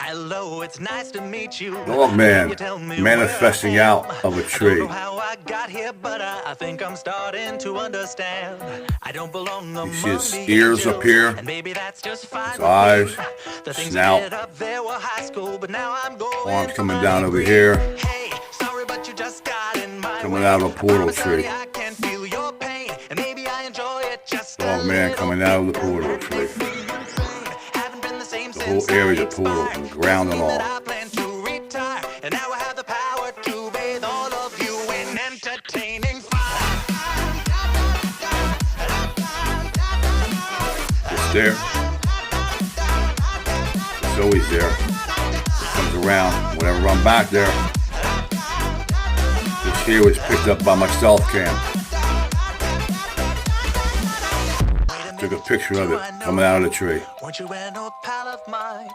Hello, it's nice to meet you. Dogman manifesting out of a tree. I don't know how I got here, but I think I'm starting to understand. I don't belong among You see his the ears up angels, here, and maybe that's just fine his with eyes, me. The things snout, I did up there were high school, but now I'm going arms for coming my down over degree. here, Hey, sorry, but you just got in my coming way. out of a portal Promise, honey, tree. I can feel your pain, and maybe I enjoy it just a Dogman little coming out of the portal tree. Haven't been the same The whole since I area portal expired. from the ground and Doesn't mean all. that I plan to retire, and now I have the power to bathe all of you in entertaining fire. It's there. It's always there. It comes around whenever I'm back there. This here was picked up by my stealth cam. Took a picture of it coming out of the tree. Weren't you an old pal of mine?